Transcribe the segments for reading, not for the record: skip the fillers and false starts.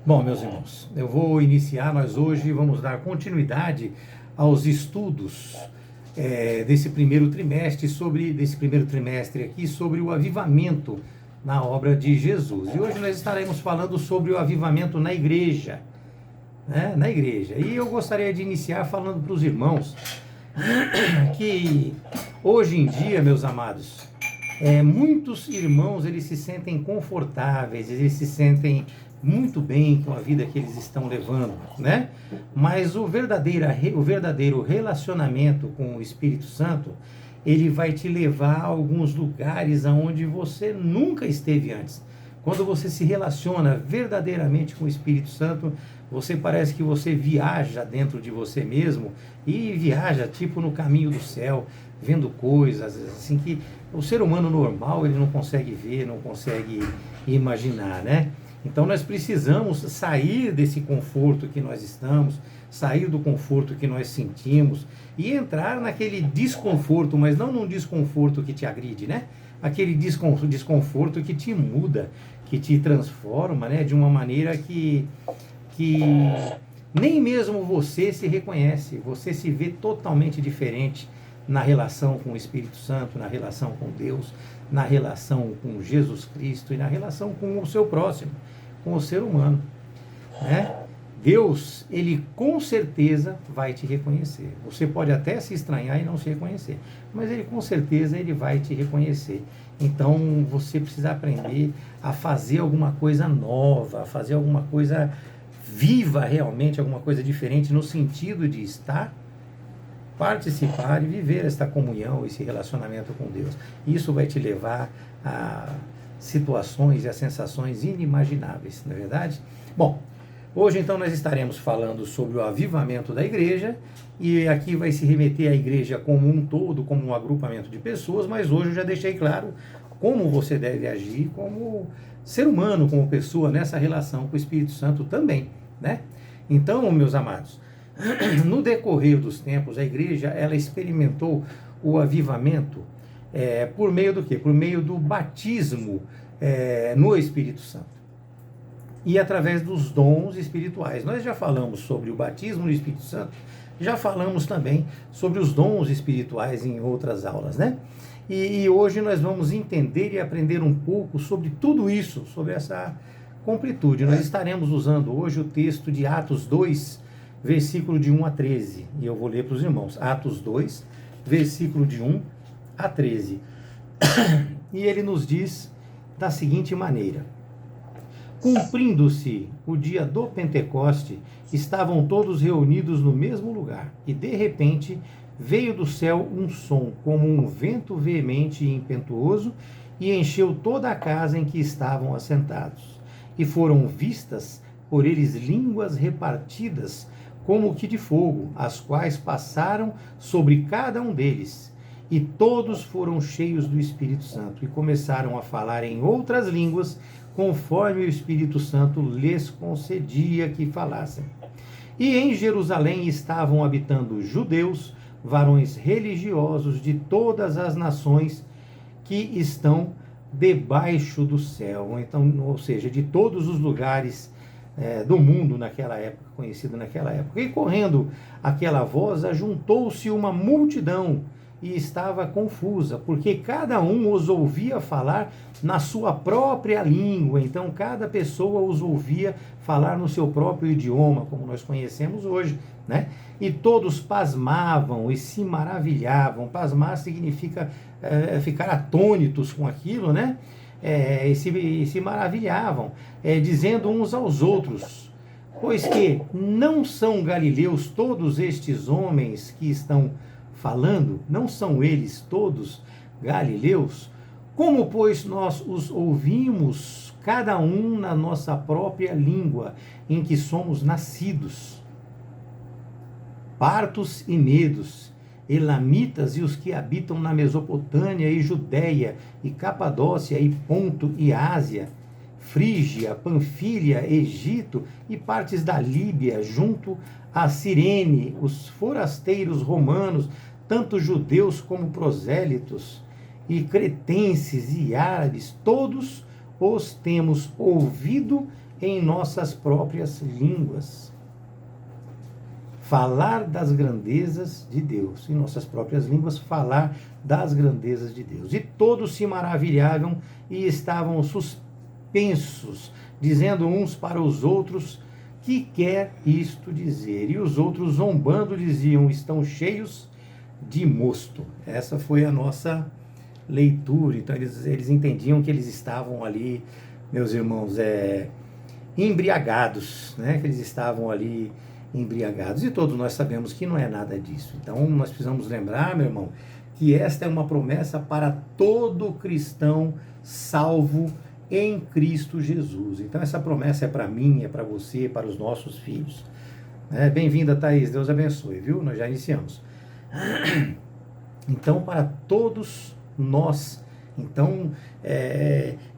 Bom, meus irmãos, eu vou iniciar, nós hoje vamos dar continuidade aos estudos desse primeiro trimestre aqui, sobre o avivamento na obra de Jesus. E hoje nós estaremos falando sobre o avivamento na igreja, né? Na igreja. E eu gostaria de iniciar falando para os irmãos que hoje em dia, meus amados, muitos irmãos eles se sentem confortáveis, eles se sentem muito bem com a vida que eles estão levando, né? Mas o verdadeiro relacionamento com o Espírito Santo, ele vai te levar a alguns lugares aonde você nunca esteve antes. Quando você se relaciona verdadeiramente com o Espírito Santo, você parece que você viaja dentro de você mesmo e viaja tipo no caminho do céu, vendo coisas assim que o ser humano normal ele não consegue ver, não consegue imaginar, né? Então nós precisamos sair desse conforto que nós estamos, sair do conforto que nós sentimos e entrar naquele desconforto, mas não num desconforto que te agride, né? Aquele desconforto que te muda, que te transforma, né? De uma maneira que nem mesmo você se reconhece, você se vê totalmente diferente na relação com o Espírito Santo, na relação com Deus, na relação com Jesus Cristo e na relação com o seu próximo, com o ser humano, né? Deus, ele com certeza vai te reconhecer. Você pode até se estranhar e não se reconhecer, mas ele com certeza ele vai te reconhecer. Então você precisa aprender a fazer alguma coisa nova, a fazer alguma coisa viva realmente, alguma coisa diferente no sentido de estar, participar e viver esta comunhão, esse relacionamento com Deus. Isso vai te levar a situações e a sensações inimagináveis, não é verdade? Bom, hoje então nós estaremos falando sobre o avivamento da igreja, e aqui vai se remeter à igreja como um todo, como um agrupamento de pessoas, mas hoje eu já deixei claro como você deve agir como ser humano, como pessoa, nessa relação com o Espírito Santo também, né? Então, meus amados, no decorrer dos tempos, a igreja ela experimentou o avivamento por meio do quê? Por meio do batismo no Espírito Santo e através dos dons espirituais. Nós já falamos sobre o batismo no Espírito Santo, já falamos também sobre os dons espirituais em outras aulas, né? E hoje nós vamos entender e aprender um pouco sobre tudo isso, sobre essa completude. Nós estaremos usando hoje o texto de Atos 2, versículo de 1 a 13, e eu vou ler para os irmãos. Atos 2, versículo de 1 a 13. E ele nos diz da seguinte maneira: cumprindo-se o dia do Pentecoste, estavam todos reunidos no mesmo lugar, e de repente veio do céu um som, como um vento veemente e impetuoso, e encheu toda a casa em que estavam assentados. E foram vistas por eles línguas repartidas, como que de fogo, as quais passaram sobre cada um deles. E todos foram cheios do Espírito Santo, e começaram a falar em outras línguas, conforme o Espírito Santo lhes concedia que falassem. E em Jerusalém estavam habitando judeus, varões religiosos de todas as nações que estão debaixo do céu. Então, ou seja, de todos os lugares do mundo naquela época, conhecido naquela época. E correndo aquela voz, ajuntou-se uma multidão e estava confusa, porque cada um os ouvia falar na sua própria língua. Então cada pessoa os ouvia falar no seu próprio idioma, como nós conhecemos hoje, né? E todos pasmavam e se maravilhavam. Pasmar significa ficar atônitos com aquilo, né? E se maravilhavam, dizendo uns aos outros: pois que não são galileus todos estes homens que estão falando? Não são eles todos galileus? Como, pois, nós os ouvimos, cada um na nossa própria língua, em que somos nascidos? Partos e medos, elamitas e os que habitam na Mesopotâmia e Judéia, e Capadócia, e Ponto e Ásia, Frígia, Panfilha, Egito e partes da Líbia, junto a Cirene, os forasteiros romanos, tanto judeus como prosélitos, e cretenses e árabes, todos os temos ouvido em nossas próprias línguas. Falar das grandezas de Deus, em nossas próprias línguas, falar das grandezas de Deus. E todos se maravilhavam e estavam suspensos, dizendo uns para os outros: que quer isto dizer? E os outros, zombando, diziam: estão cheios de mosto. Essa foi a nossa leitura. Então eles entendiam que eles estavam ali, meus irmãos, embriagados, né? Que eles estavam ali embriagados. E todos nós sabemos que não é nada disso. Então nós precisamos lembrar, meu irmão, que esta é uma promessa para todo cristão salvo em Cristo Jesus. Então essa promessa é para mim, é para você, para os nossos filhos. Bem-vinda, Thaís, Deus abençoe, viu? Nós já iniciamos. Então, para todos nós, então,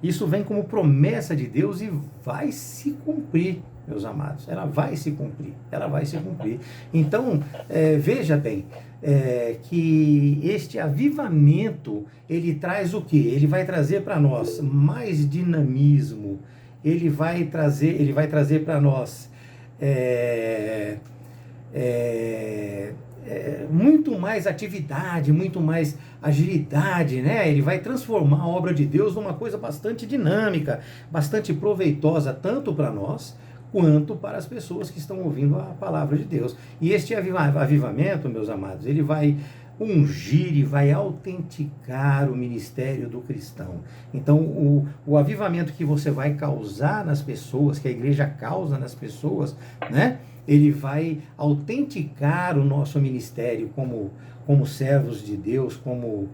isso vem como promessa de Deus e vai se cumprir, meus amados. Ela vai se cumprir, ela vai se cumprir. Então, veja bem, que este avivamento, ele traz o quê? Ele vai trazer para nós mais dinamismo, ele vai trazer para nós muito mais atividade, muito mais agilidade, né? Ele vai transformar a obra de Deus numa coisa bastante dinâmica, bastante proveitosa, tanto para nós, quanto para as pessoas que estão ouvindo a palavra de Deus. E este avivamento, meus amados, ele vai ungir e vai autenticar o ministério do cristão. Então, o avivamento que você vai causar nas pessoas, que a igreja causa nas pessoas, né? Ele vai autenticar o nosso ministério como servos de Deus, como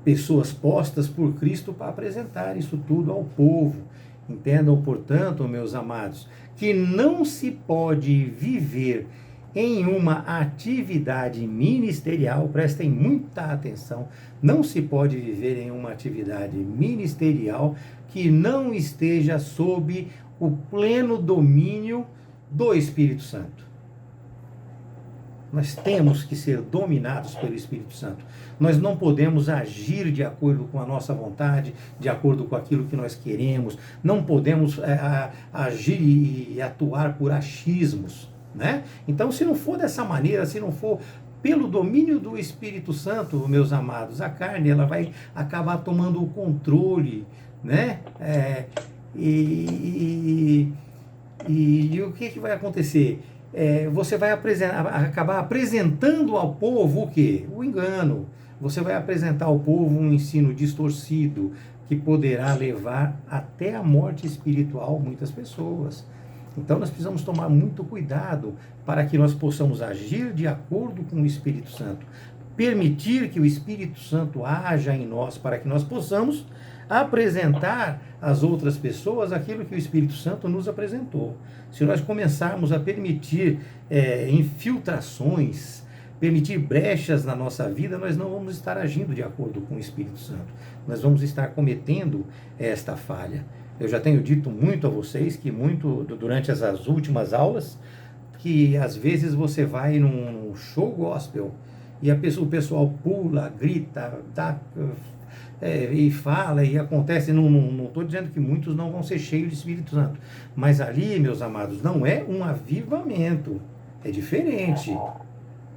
pessoas postas por Cristo para apresentar isso tudo ao povo. Entendam, portanto, meus amados, que não se pode viver em uma atividade ministerial, prestem muita atenção, não se pode viver em uma atividade ministerial que não esteja sob o pleno domínio do Espírito Santo. Nós temos que ser dominados pelo Espírito Santo. Nós não podemos agir de acordo com a nossa vontade, de acordo com aquilo que nós queremos. Não podemos agir e atuar por achismos, né? Então, se não for dessa maneira, se não for pelo domínio do Espírito Santo, meus amados, a carne ela vai acabar tomando o controle, né? E o que vai acontecer? Você vai acabar apresentando ao povo o quê? O engano. Você vai apresentar ao povo um ensino distorcido que poderá levar até a morte espiritual muitas pessoas. Então nós precisamos tomar muito cuidado para que nós possamos agir de acordo com o Espírito Santo. Permitir que o Espírito Santo haja em nós para que nós possamos apresentar às outras pessoas aquilo que o Espírito Santo nos apresentou. Se nós começarmos a permitir infiltrações, permitir brechas na nossa vida, nós não vamos estar agindo de acordo com o Espírito Santo. Nós vamos estar cometendo esta falha. Eu já tenho dito muito a vocês que durante essas últimas aulas, que às vezes você vai num show gospel e o pessoal pula, grita, e fala e acontece. Não estou dizendo que muitos não vão ser cheios de Espírito Santo, mas ali, meus amados, não é um avivamento, é diferente.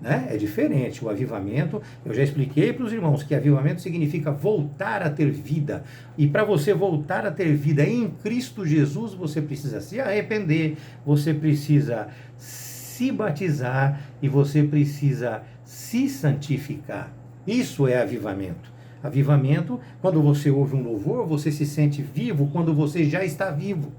Né? É diferente. O avivamento, eu já expliquei para os irmãos que avivamento significa voltar a ter vida. E para você voltar a ter vida em Cristo Jesus, você precisa se arrepender, você precisa se batizar e você precisa se santificar. Isso é avivamento. Avivamento, quando você ouve um louvor, você se sente vivo quando você já está vivo.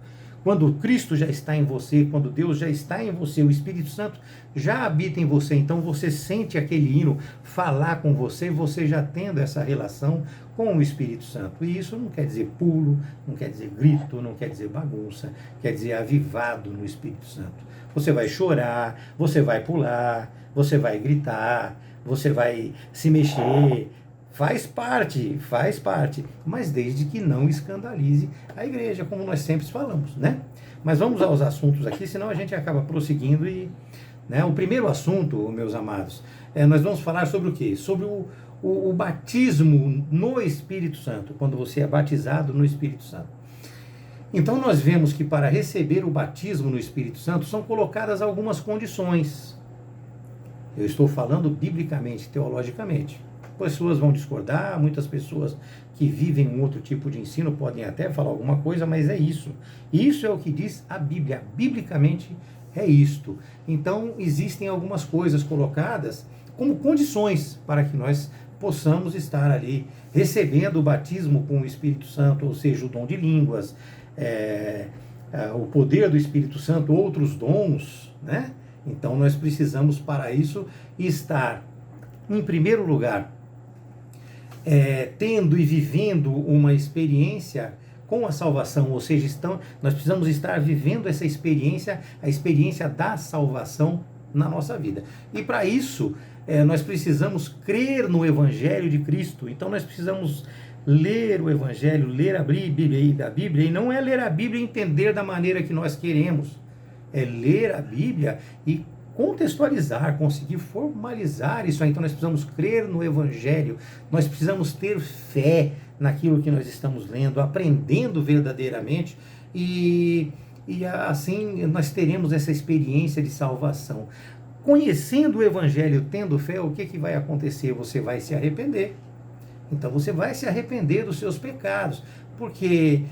Quando Cristo já está em você, quando Deus já está em você, o Espírito Santo já habita em você, então você sente aquele hino falar com você, você já tendo essa relação com o Espírito Santo. E isso não quer dizer pulo, não quer dizer grito, não quer dizer bagunça, quer dizer avivado no Espírito Santo. Você vai chorar, você vai pular, você vai gritar, você vai se mexer. Faz parte, mas desde que não escandalize a igreja, como nós sempre falamos, né? Mas vamos aos assuntos aqui, senão a gente acaba prosseguindo e... Né? O primeiro assunto, meus amados, nós vamos falar sobre o quê? Sobre o batismo no Espírito Santo, quando você é batizado no Espírito Santo. Então nós vemos que para receber o batismo no Espírito Santo são colocadas algumas condições. Eu estou falando biblicamente, teologicamente. Pessoas vão discordar, muitas pessoas que vivem um outro tipo de ensino podem até falar alguma coisa, mas é isso. Isso é o que diz a Bíblia. Biblicamente é isto. Então existem algumas coisas colocadas como condições para que nós possamos estar ali recebendo o batismo com o Espírito Santo, ou seja, o dom de línguas, o poder do Espírito Santo, outros dons, né? Então nós precisamos para isso estar, em primeiro lugar, tendo e vivendo uma experiência com a salvação, ou seja, nós precisamos estar vivendo essa experiência, a experiência da salvação na nossa vida. E para isso, nós precisamos crer no Evangelho de Cristo. Então nós precisamos ler o Evangelho, ler a Bíblia, e não é ler a Bíblia e entender da maneira que nós queremos, é ler a Bíblia e contextualizar, conseguir formalizar isso aí. Então nós precisamos crer no Evangelho, nós precisamos ter fé naquilo que nós estamos lendo, aprendendo verdadeiramente, e assim nós teremos essa experiência de salvação. Conhecendo o Evangelho, tendo fé, o que vai acontecer? Você vai se arrepender. Então você vai se arrepender dos seus pecados, porque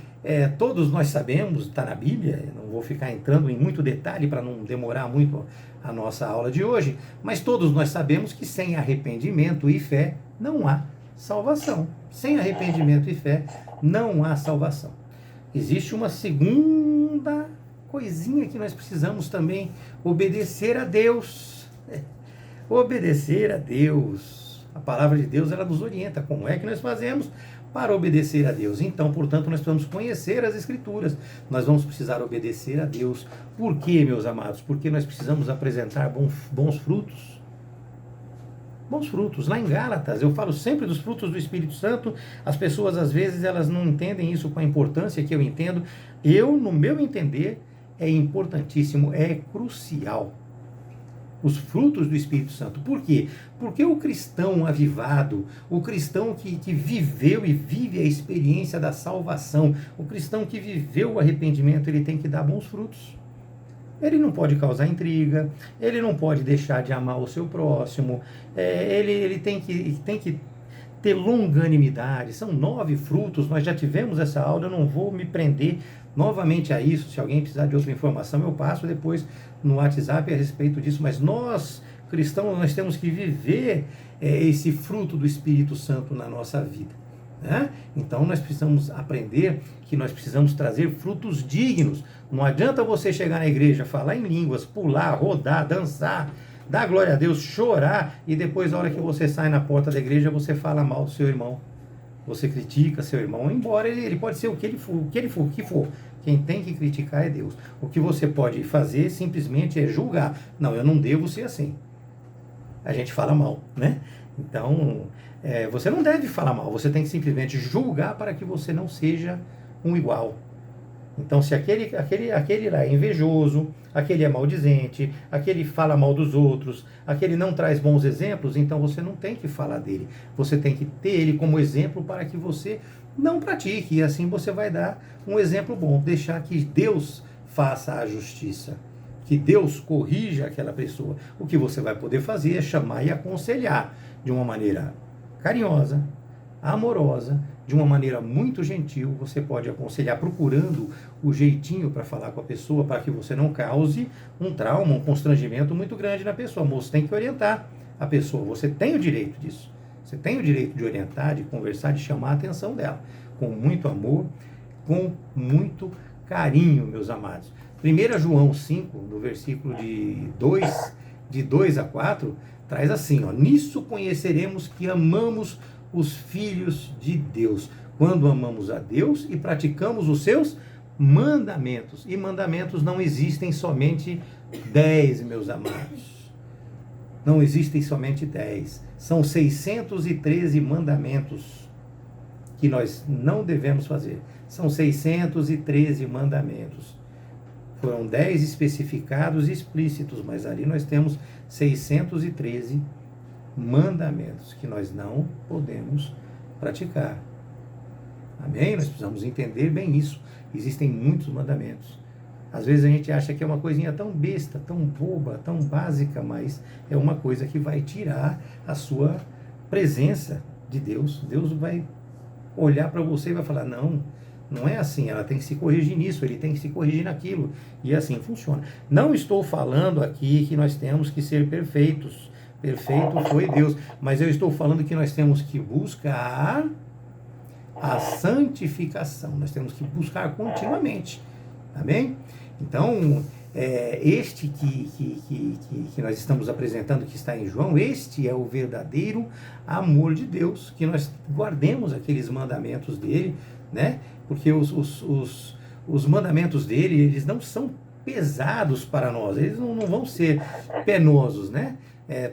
todos nós sabemos, está na Bíblia, não vou ficar entrando em muito detalhe para não demorar muito a nossa aula de hoje, mas todos nós sabemos que sem arrependimento e fé não há salvação. Sem arrependimento e fé não há salvação. Existe uma segunda coisinha que nós precisamos também: obedecer a Deus. Obedecer a Deus. A palavra de Deus, ela nos orienta como é que nós fazemos para obedecer a Deus. Então, portanto, nós precisamos conhecer as Escrituras. Nós vamos precisar obedecer a Deus. Por quê, meus amados? Porque nós precisamos apresentar bons frutos. Bons frutos. Lá em Gálatas, eu falo sempre dos frutos do Espírito Santo. As pessoas, às vezes, elas não entendem isso com a importância que eu entendo. No meu entender, é importantíssimo, é crucial. Os frutos do Espírito Santo. Por quê? Porque o cristão avivado, o cristão que viveu e vive a experiência da salvação, o cristão que viveu o arrependimento, ele tem que dar bons frutos. Ele não pode causar intriga, ele não pode deixar de amar o seu próximo, ele tem que ter longanimidade. São 9 frutos, nós já tivemos essa aula, eu não vou me prender novamente a isso. Se alguém precisar de outra informação, eu passo depois no WhatsApp a respeito disso, mas nós, cristãos, nós temos que viver esse fruto do Espírito Santo na nossa vida, né? Então nós precisamos aprender que nós precisamos trazer frutos dignos. Não adianta você chegar na igreja, falar em línguas, pular, rodar, dançar, dar glória a Deus, chorar, e depois, na hora que você sai na porta da igreja, você fala mal do seu irmão. Você critica seu irmão, embora ele pode ser o que for. Quem tem que criticar é Deus. O que você pode fazer simplesmente é julgar. Não, eu não devo ser assim. A gente fala mal, né? Então, você não deve falar mal. Você tem que simplesmente julgar para que você não seja um igual. Então, se aquele lá é invejoso, aquele é maldizente, aquele fala mal dos outros, aquele não traz bons exemplos, então você não tem que falar dele. Você tem que ter ele como exemplo para que você não pratique, e assim você vai dar um exemplo bom. Deixar que Deus faça a justiça, que Deus corrija aquela pessoa. O que você vai poder fazer é chamar e aconselhar de uma maneira carinhosa, amorosa, de uma maneira muito gentil. Você pode aconselhar procurando o jeitinho para falar com a pessoa, para que você não cause um trauma, um constrangimento muito grande na pessoa. Você tem que orientar a pessoa, você tem o direito disso. Você tem o direito de orientar, de conversar, de chamar a atenção dela, com muito amor, com muito carinho, meus amados. 1 João 5, no versículo de 2 a 4, traz assim, ó: nisso conheceremos que amamos os filhos de Deus, quando amamos a Deus e praticamos os seus mandamentos. E mandamentos não existem somente 10, meus amados. Não existem somente 10. São 613 mandamentos que nós não devemos fazer. São 613 mandamentos. Foram 10 especificados e explícitos, mas ali nós temos 613 mandamentos que nós não podemos praticar. Amém? Nós precisamos entender bem isso. Existem muitos mandamentos. Às vezes a gente acha que é uma coisinha tão besta, tão boba, tão básica, mas é uma coisa que vai tirar a sua presença de Deus. Deus vai olhar para você e vai falar, não, não é assim, ela tem que se corrigir nisso, ele tem que se corrigir naquilo, e assim funciona. Não estou falando aqui que nós temos que ser perfeitos, perfeito foi Deus, mas eu estou falando que nós temos que buscar a santificação, nós temos que buscar continuamente, amém? Então, este que nós estamos apresentando, que está em João, este é o verdadeiro amor de Deus, que nós guardemos aqueles mandamentos dele, né? Porque os mandamentos dele, eles não são pesados para nós, eles não vão ser penosos, né?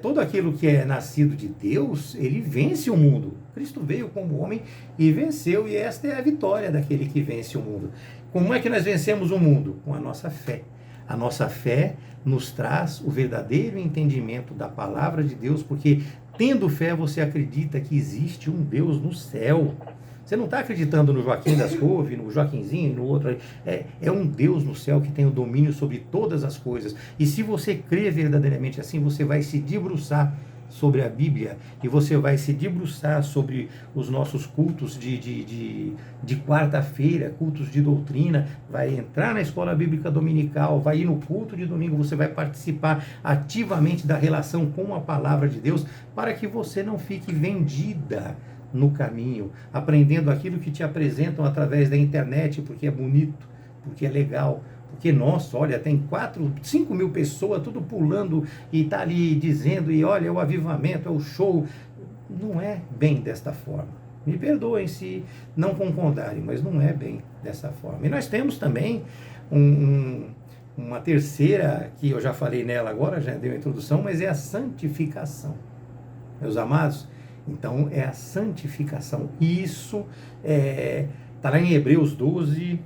Todo aquilo que é nascido de Deus, ele vence o mundo. Cristo veio como homem e venceu, e esta é a vitória daquele que vence o mundo. Como é que nós vencemos o mundo? Com a nossa fé. A nossa fé nos traz o verdadeiro entendimento da palavra de Deus, porque tendo fé você acredita que existe um Deus no céu. Você não está acreditando no Joaquim das Couve, no Joaquinzinho, no outro. É um Deus no céu que tem o domínio sobre todas as coisas. E se você crê verdadeiramente assim, você vai se debruçar sobre a Bíblia e você vai se debruçar sobre os nossos cultos de quarta-feira, cultos de doutrina, vai entrar na escola bíblica dominical, vai ir no culto de domingo, você vai participar ativamente da relação com a palavra de Deus, para que você não fique vendida no caminho, aprendendo aquilo que te apresentam através da internet, porque é bonito, porque é legal, porque, nossa, olha, tem 4, 5 mil pessoas, tudo pulando, e está ali dizendo, e olha, é o avivamento, é o show. Não é bem desta forma. Me perdoem se não concordarem, mas não é bem dessa forma. E nós temos também uma terceira, que eu já falei nela agora, já dei uma introdução, mas é a santificação. Meus amados, então é a santificação. Isso está lá em Hebreus 12,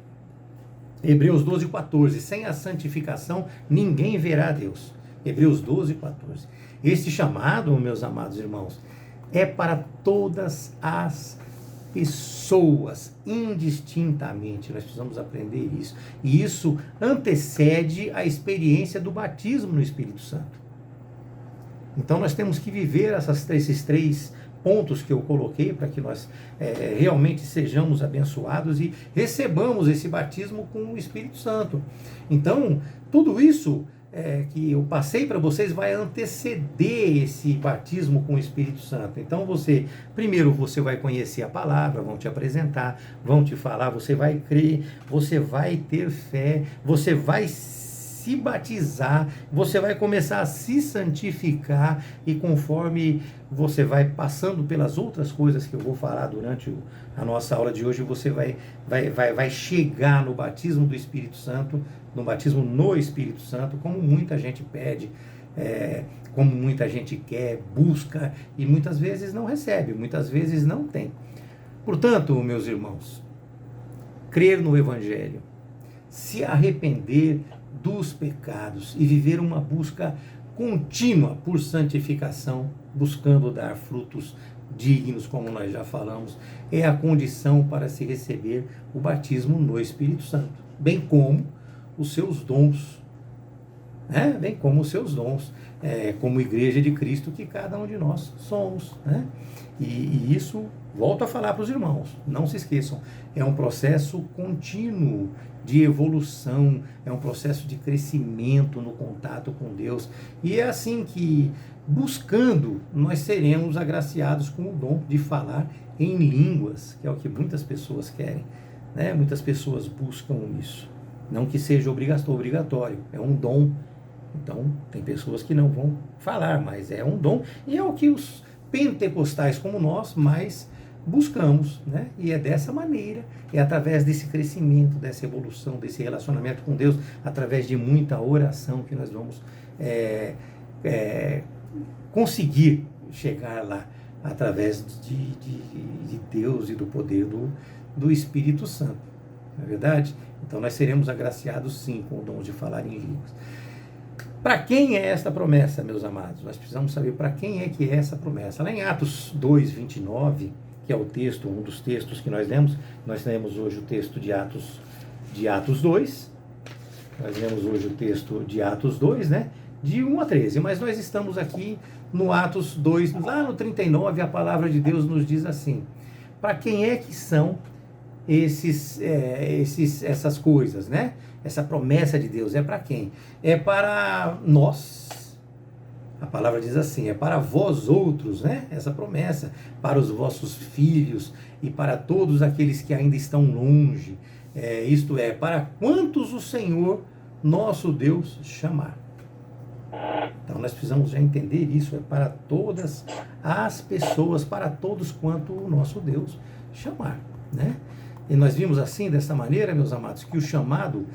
14. Sem a santificação, ninguém verá a Deus. Hebreus 12, 14. Este chamado, meus amados irmãos, é para todas as pessoas, indistintamente. Nós precisamos aprender isso. E isso antecede a experiência do batismo no Espírito Santo. Então nós temos que viver esses três pontos que eu coloquei para que nós realmente sejamos abençoados e recebamos esse batismo com o Espírito Santo. Então, tudo isso que eu passei para vocês vai anteceder esse batismo com o Espírito Santo. Então, primeiro você vai conhecer a palavra, vão te apresentar, vão te falar, você vai crer, você vai ter fé, você vai se batizar, você vai começar a se santificar, e conforme você vai passando pelas outras coisas que eu vou falar durante a nossa aula de hoje, você vai chegar no batismo do Espírito Santo, no batismo no Espírito Santo, como muita gente pede, como muita gente quer, busca, e muitas vezes não recebe, muitas vezes não tem. Portanto, meus irmãos, crer no Evangelho, se arrepender dos pecados e viver uma busca contínua por santificação, buscando dar frutos dignos, como nós já falamos, é a condição para se receber o batismo no Espírito Santo, bem como os seus dons, bem como os seus dons, como igreja de Cristo que cada um de nós somos, e isso, volto a falar para os irmãos, não se esqueçam, é um processo contínuo de evolução, é um processo de crescimento no contato com Deus, e é assim que, buscando, nós seremos agraciados com o dom de falar em línguas, que é o que muitas pessoas querem, muitas pessoas buscam isso, não que seja obrigatório, é um dom. Então, tem pessoas que não vão falar, mas é um dom, e é o que os pentecostais como nós mais buscamos, E é dessa maneira, é através desse crescimento, dessa evolução, desse relacionamento com Deus, através de muita oração, que nós vamos conseguir chegar lá, através de Deus e do poder do Espírito Santo, não é verdade? Então nós seremos agraciados sim com o dom de falar em línguas. Para quem é esta promessa, meus amados? Nós precisamos saber para quem é que é essa promessa. Lá em Atos 2, 29, que é o texto, um dos textos que nós lemos hoje o texto de Atos 2, nós lemos hoje o texto de Atos 2, né, de 1 a 13, mas nós estamos aqui no Atos 2, lá no 39, a palavra de Deus nos diz assim: para quem é que são essas coisas, né? Essa promessa de Deus é para quem? É para nós. A palavra diz assim: é para vós outros, né? Essa promessa, para os vossos filhos e para todos aqueles que ainda estão longe. Isto é, para quantos o Senhor, nosso Deus, chamar. Então nós precisamos já entender isso, é para todas as pessoas, para todos quanto o nosso Deus chamar, né? E nós vimos assim, dessa maneira, meus amados, que o chamado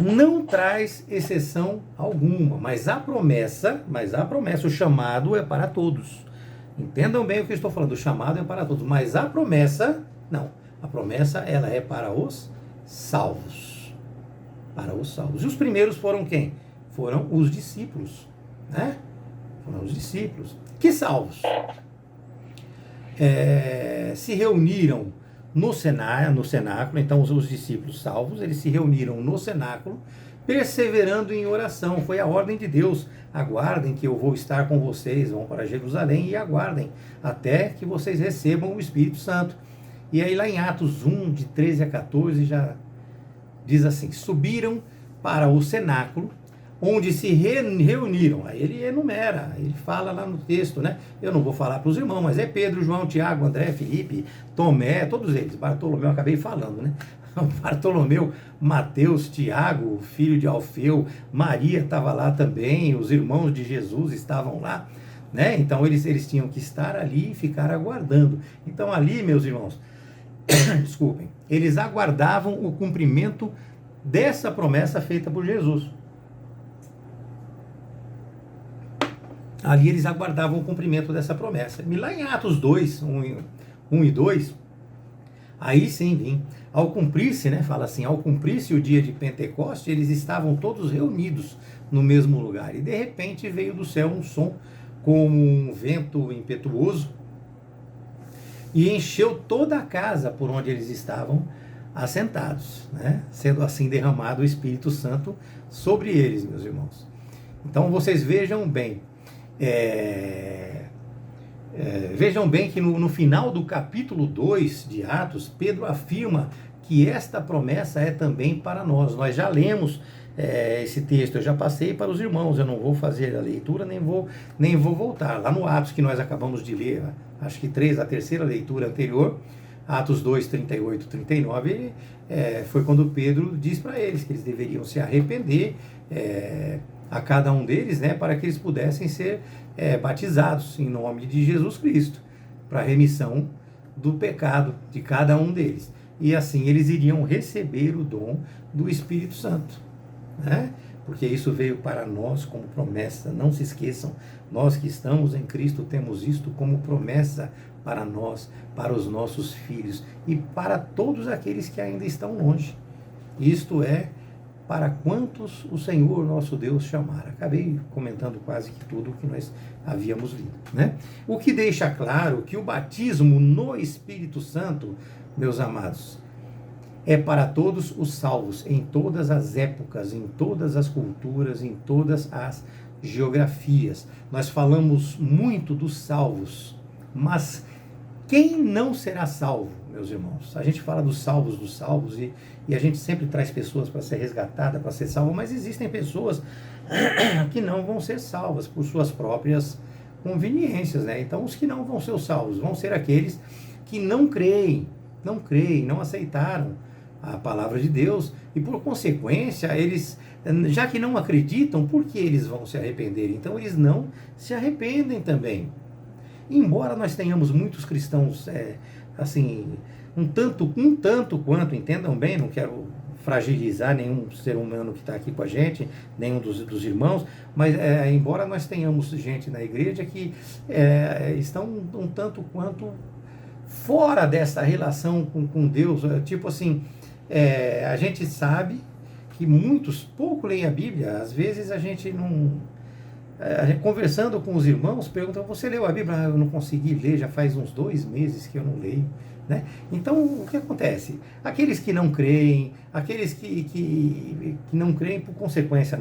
não traz exceção alguma, mas a promessa, o chamado é para todos. Entendam bem o que eu estou falando, o chamado é para todos, mas a promessa, não, a promessa ela é para os salvos. Para os salvos. E os primeiros foram quem? Foram os discípulos, né? Foram os discípulos. Que salvos? Se reuniram no cenáculo, então os discípulos salvos, eles se reuniram no cenáculo, perseverando em oração. Foi a ordem de Deus: aguardem que eu vou estar com vocês, vão para Jerusalém e aguardem até que vocês recebam o Espírito Santo. E aí lá em Atos 1, de 13 a 14, já diz assim: subiram para o cenáculo, onde se reuniram. Aí ele enumera, ele fala lá no texto, né? Eu não vou falar para os irmãos, mas é Pedro, João, Tiago, André, Felipe, Tomé, todos eles. Bartolomeu, acabei falando, né? Bartolomeu, Mateus, Tiago, filho de Alfeu, Maria estava lá também, os irmãos de Jesus estavam lá, né? Então eles tinham que estar ali e ficar aguardando. Então ali, meus irmãos, desculpem, eles aguardavam o cumprimento dessa promessa feita por Jesus. Ali eles aguardavam o cumprimento dessa promessa. E lá em Atos 2, 1 e 2, aí sim, vim. Ao cumprir-se, né, fala assim, ao cumprir-se o dia de Pentecoste, eles estavam todos reunidos no mesmo lugar. E de repente veio do céu um som como um vento impetuoso e encheu toda a casa por onde eles estavam assentados, né? Sendo assim derramado o Espírito Santo sobre eles, meus irmãos. Então vocês vejam bem, vejam bem que no final do capítulo 2 de Atos, Pedro afirma que esta promessa é também para nós. Nós já lemos esse texto, eu já passei para os irmãos, eu não vou fazer a leitura, nem vou voltar. Lá no Atos que nós acabamos de ler, acho que a terceira leitura anterior, Atos 2, 38, 39, foi quando Pedro diz para eles que eles deveriam se arrepender, a cada um deles, né, para que eles pudessem ser batizados em nome de Jesus Cristo, para a remissão do pecado de cada um deles. E assim eles iriam receber o dom do Espírito Santo, né? Porque isso veio para nós como promessa. Não se esqueçam, nós que estamos em Cristo temos isto como promessa para nós, para os nossos filhos e para todos aqueles que ainda estão longe. Isto é, para quantos o Senhor nosso Deus chamar. Acabei comentando quase que tudo o que nós havíamos lido, né? O que deixa claro que o batismo no Espírito Santo, meus amados, é para todos os salvos, em todas as épocas, em todas as culturas, em todas as geografias. Nós falamos muito dos salvos, mas quem não será salvo, meus irmãos? A gente fala dos salvos e a gente sempre traz pessoas para ser resgatada, para ser salva, mas existem pessoas que não vão ser salvas por suas próprias conveniências, né? Então os que não vão ser salvos vão ser aqueles que não creem, não aceitaram a palavra de Deus e por consequência eles, já que não acreditam, por que eles vão se arrepender? Então eles não se arrependem também. Embora nós tenhamos muitos cristãos, assim, um tanto quanto, entendam bem, não quero fragilizar nenhum ser humano que está aqui com a gente, nenhum dos irmãos, mas embora nós tenhamos gente na igreja que estão um tanto quanto fora dessa relação com Deus, tipo assim, a gente sabe que muitos pouco leem a Bíblia, às vezes a gente conversando com os irmãos, perguntam, você leu a Bíblia? Eu não consegui ler, já faz uns 2 meses que eu não leio. Né? Então, o que acontece? Aqueles que não creem, aqueles que não creem, por consequência,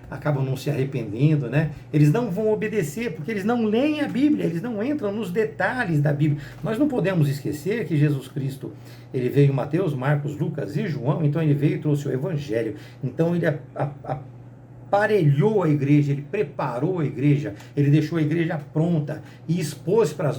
acabam não se arrependendo, né? Eles não vão obedecer, porque eles não leem a Bíblia, eles não entram nos detalhes da Bíblia. Nós não podemos esquecer que Jesus Cristo, ele veio em Mateus, Marcos, Lucas e João, então ele veio e trouxe o Evangelho. Então ele aparelhou a igreja, ele preparou a igreja, ele deixou a igreja pronta e expôs para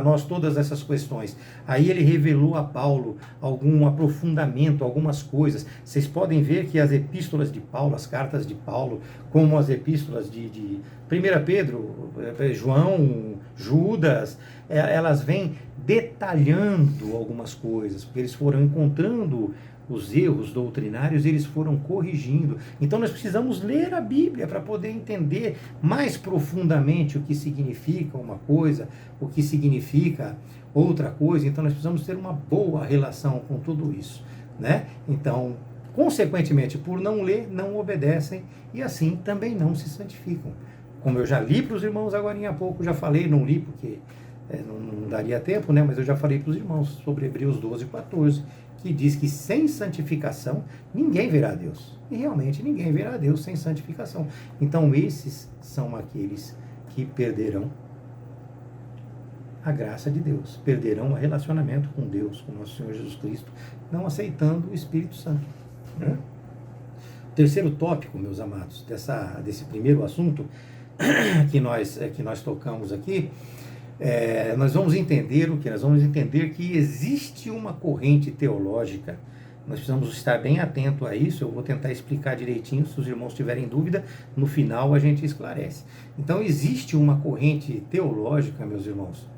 nós todas essas questões. Aí ele revelou a Paulo algum aprofundamento, algumas coisas. Vocês podem ver que as epístolas de Paulo, as cartas de Paulo, como as epístolas de 1 Pedro, João, Judas, elas vêm detalhando algumas coisas, porque eles foram encontrando os erros doutrinários, eles foram corrigindo. Então nós precisamos ler a Bíblia para poder entender mais profundamente o que significa uma coisa, o que significa outra coisa. Então nós precisamos ter uma boa relação com tudo isso, né? Então, consequentemente, por não ler, não obedecem e assim também não se santificam. Como eu já li para os irmãos agora há pouco, já falei, não li porque não daria tempo, né? Mas eu já falei para os irmãos sobre Hebreus 12:14, que diz que sem santificação ninguém verá a Deus. E realmente ninguém verá a Deus sem santificação. Então esses são aqueles que perderão a graça de Deus, perderão o relacionamento com Deus, com nosso Senhor Jesus Cristo, não aceitando o Espírito Santo. Né? O terceiro tópico, meus amados, desse primeiro assunto que nós tocamos aqui, nós vamos entender o que? Nós vamos entender que existe uma corrente teológica. Nós precisamos estar bem atento a isso. Eu vou tentar explicar direitinho, se os irmãos tiverem dúvida, no final a gente esclarece. Então existe uma corrente teológica, meus irmãos.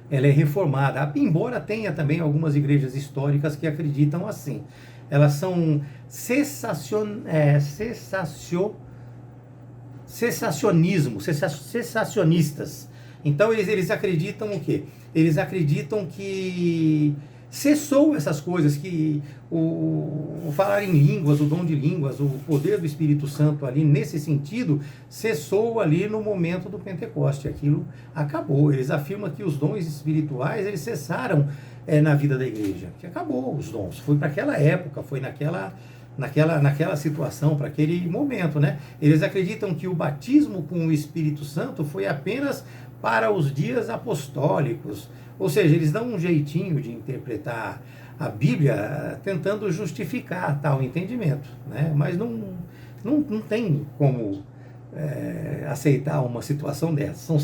Ela é reformada, embora tenha também algumas igrejas históricas que acreditam assim. Elas são cessacionistas. Então eles acreditam o quê? Eles acreditam que cessou essas coisas, que o falar em línguas, o dom de línguas, o poder do Espírito Santo ali, nesse sentido, cessou ali no momento do Pentecoste. Aquilo acabou. Eles afirmam que os dons espirituais, eles cessaram na vida da igreja. Que acabou os dons. Foi para aquela época, foi naquela situação, para aquele momento, né? Eles acreditam que o batismo com o Espírito Santo foi apenas para os dias apostólicos, ou seja, eles dão um jeitinho de interpretar a Bíblia tentando justificar tal entendimento, né? Mas não tem como aceitar uma situação dessa. São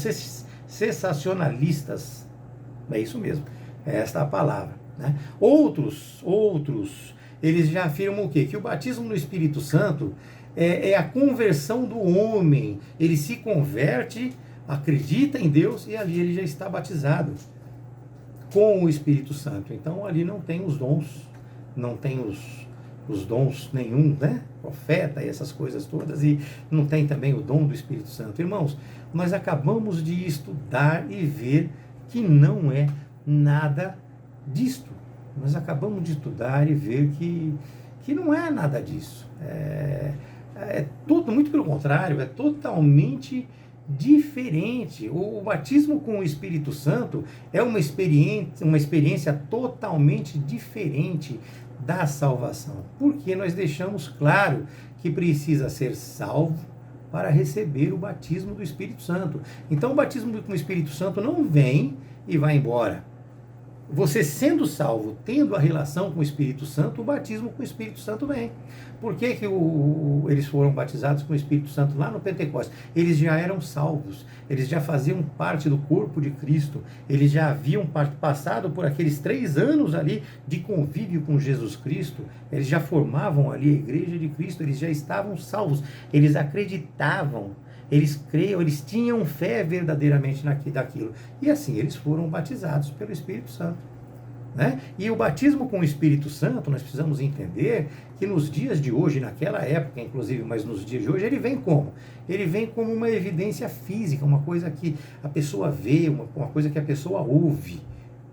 cessacionalistas, é isso mesmo, é esta a palavra, né? Outros, eles já afirmam o quê? Que o batismo no Espírito Santo é a conversão do homem. Ele se converte, acredita em Deus e ali ele já está batizado com o Espírito Santo. Então ali não tem os dons, não tem os dons nenhum, né? Profeta e essas coisas todas, e não tem também o dom do Espírito Santo. Irmãos, nós acabamos de estudar e ver que não é nada disto. Nós acabamos de estudar e ver que não é nada disso. Tudo, muito pelo contrário, é totalmente diferente. O batismo com o Espírito Santo é uma experiência totalmente diferente da salvação, porque nós deixamos claro que precisa ser salvo para receber o batismo do Espírito Santo. Então o batismo com o Espírito Santo não vem e vai embora. Você sendo salvo, tendo a relação com o Espírito Santo, o batismo com o Espírito Santo vem. Por que eles foram batizados com o Espírito Santo lá no Pentecostes? Eles já eram salvos, eles já faziam parte do corpo de Cristo, eles já haviam passado por aqueles 3 anos ali de convívio com Jesus Cristo, eles já formavam ali a igreja de Cristo, eles já estavam salvos, eles acreditavam, eles creiam, eles tinham fé verdadeiramente daquilo. E assim, eles foram batizados pelo Espírito Santo. Né? E o batismo com o Espírito Santo, nós precisamos entender que nos dias de hoje, naquela época inclusive, mas nos dias de hoje, ele vem como? Ele vem como uma evidência física, uma coisa que a pessoa vê, uma coisa que a pessoa ouve.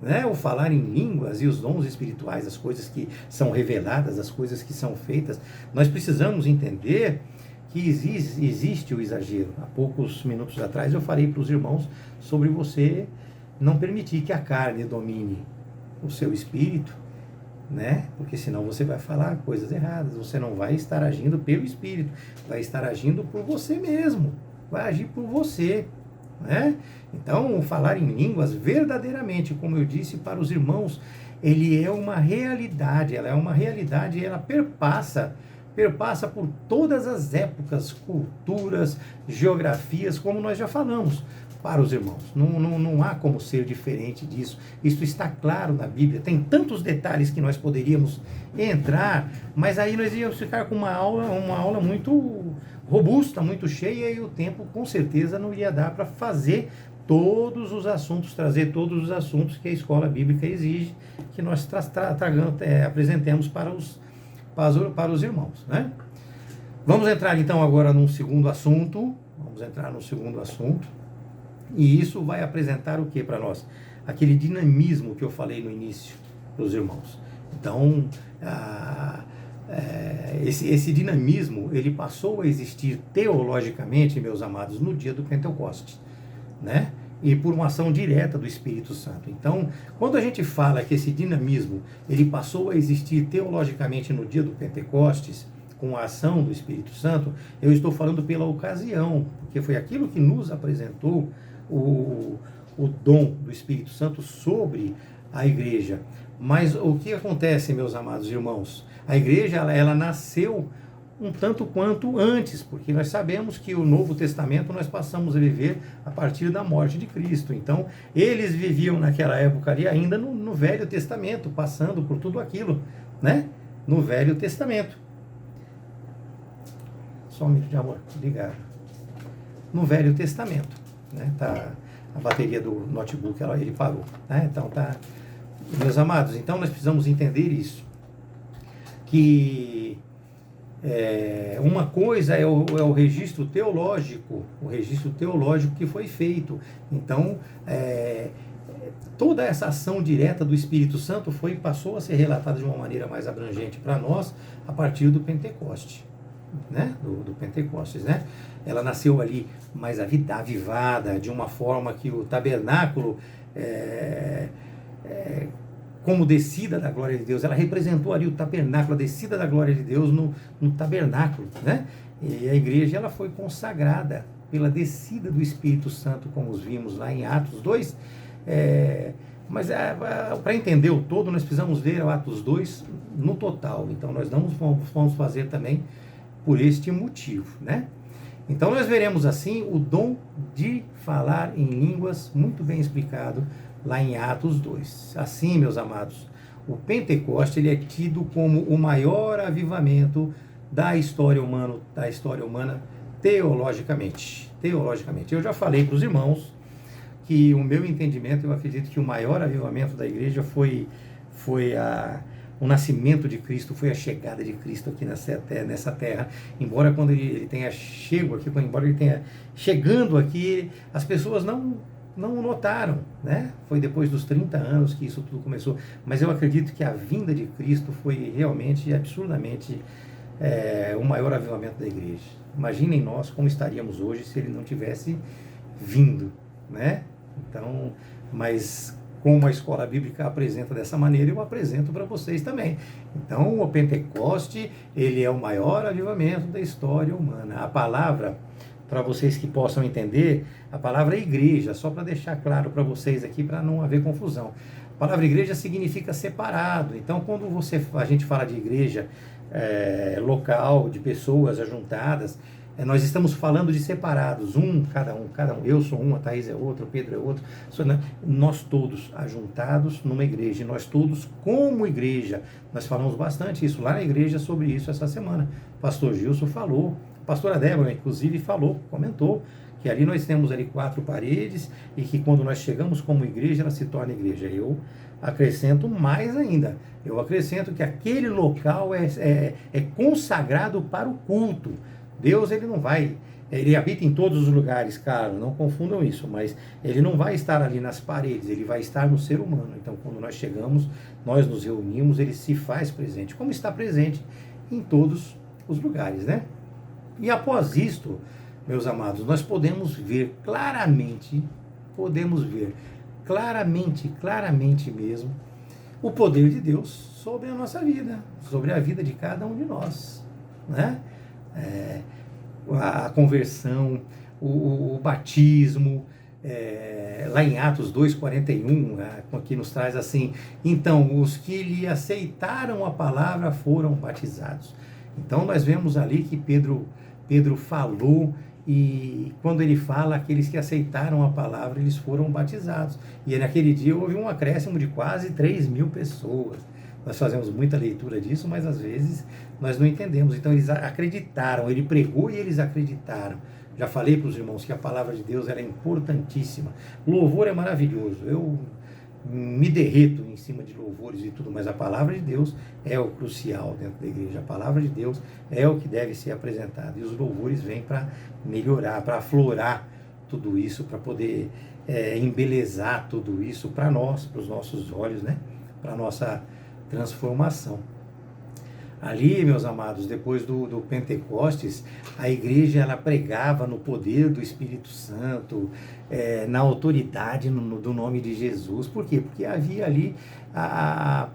Né? O falar em línguas e os dons espirituais, as coisas que são reveladas, as coisas que são feitas. Nós precisamos entender que existe o exagero. Há poucos minutos atrás eu falei para os irmãos sobre você não permitir que a carne domine o seu espírito, né? Porque senão você vai falar coisas erradas, você não vai estar agindo pelo espírito, vai estar agindo por você mesmo, vai agir por você, né? Então, falar em línguas verdadeiramente, como eu disse para os irmãos, ele é uma realidade, ela é uma realidade e ela perpassa por todas as épocas, culturas, geografias, como nós já falamos para os irmãos. Não há como ser diferente disso. Isso está claro na Bíblia. Tem tantos detalhes que nós poderíamos entrar, mas aí nós íamos ficar com uma aula muito robusta, muito cheia, e o tempo com certeza não ia dar para fazer todos os assuntos, trazer todos os assuntos que a escola bíblica exige que nós apresentemos para os irmãos, né? Vamos entrar então agora num segundo assunto. E isso vai apresentar o que para nós? Aquele dinamismo que eu falei no início para os irmãos. Então, esse dinamismo, ele passou a existir teologicamente, meus amados, no dia do Pentecostes, né? E por uma ação direta do Espírito Santo. Então, quando a gente fala que esse dinamismo, ele passou a existir teologicamente no dia do Pentecostes, com a ação do Espírito Santo, eu estou falando pela ocasião, porque foi aquilo que nos apresentou o dom do Espírito Santo sobre a igreja. Mas o que acontece, meus amados irmãos? A igreja, ela nasceu um tanto quanto antes, porque nós sabemos que o Novo Testamento nós passamos a viver a partir da morte de Cristo. Então, eles viviam naquela época ali ainda no Velho Testamento, passando por tudo aquilo, né? No Velho Testamento. Só um minuto de amor, ligado. No Velho Testamento, né? Tá, a bateria do notebook, ele parou, né? Então, tá... Meus amados, então nós precisamos entender isso, que uma coisa é o registro teológico, que foi feito. Então, toda essa ação direta do Espírito Santo passou a ser relatada de uma maneira mais abrangente para nós a partir do Pentecoste, né? Do Pentecostes, né? Ela nasceu ali mais avivada, de uma forma que o tabernáculo como descida da glória de Deus, ela representou ali o tabernáculo, a descida da glória de Deus no tabernáculo, né? E a igreja, ela foi consagrada pela descida do Espírito Santo, como os vimos lá em Atos 2, mas para entender o todo, nós precisamos ver o Atos 2 no total, então nós não vamos fazer também por este motivo, né? Então nós veremos assim o dom de falar em línguas, muito bem explicado lá em Atos 2. Assim, meus amados, o Pentecoste, ele é tido como o maior avivamento da história humana teologicamente. Eu já falei para os irmãos que o meu entendimento, eu acredito que o maior avivamento da igreja foi o nascimento de Cristo, foi a chegada de Cristo aqui nessa terra. Embora quando ele tenha chegando aqui, as pessoas não notaram, né? Foi depois dos 30 anos que isso tudo começou, mas eu acredito que a vinda de Cristo foi realmente, absurdamente, o maior avivamento da igreja. Imaginem nós como estaríamos hoje se ele não tivesse vindo, né? Então, mas como a escola bíblica apresenta dessa maneira, eu apresento para vocês também. Então, o Pentecoste, ele é o maior avivamento da história humana. A palavra, para vocês que possam entender, a palavra igreja, só para deixar claro para vocês aqui, para não haver confusão. A palavra igreja significa separado. Então, quando a gente fala de igreja local, de pessoas ajuntadas, nós estamos falando de separados, cada um. Eu sou um, a Thaís é outro, o Pedro é outro. Nós todos ajuntados numa igreja, nós todos como igreja. Nós falamos bastante isso lá na igreja sobre isso essa semana. O pastor Gilson falou, a pastora Débora, inclusive, comentou que ali nós temos ali 4 paredes e que quando nós chegamos como igreja, ela se torna igreja. Eu acrescento mais ainda. Eu acrescento que aquele local é consagrado para o culto. Deus, ele habita em todos os lugares, claro, não confundam isso, mas ele não vai estar ali nas paredes, ele vai estar no ser humano. Então, quando nós chegamos, nós nos reunimos, ele se faz presente, como está presente em todos os lugares, né? E após isto, meus amados, nós podemos ver claramente mesmo, o poder de Deus sobre a nossa vida, sobre a vida de cada um de nós, né? A conversão, o batismo, lá em Atos 2,41, que nos traz assim: então os que lhe aceitaram a palavra foram batizados. Então nós vemos ali que Pedro falou, e quando ele fala, aqueles que aceitaram a palavra, eles foram batizados. E naquele dia houve um acréscimo de quase 3.000 pessoas. Nós fazemos muita leitura disso, mas às vezes nós não entendemos. Então eles acreditaram, ele pregou e eles acreditaram. Já falei para os irmãos que a palavra de Deus ela é importantíssima. Louvor é maravilhoso. Eu me derreto em cima de louvores e tudo, mas a palavra de Deus é o crucial dentro da igreja. A palavra de Deus é o que deve ser apresentado. E os louvores vêm para melhorar, para aflorar tudo isso, para poder embelezar tudo isso para nós, para os nossos olhos, né? Para a nossa transformação. Ali, meus amados, depois do Pentecostes, a igreja ela pregava no poder do Espírito Santo, na autoridade do nome de Jesus. Por quê? Porque havia ali a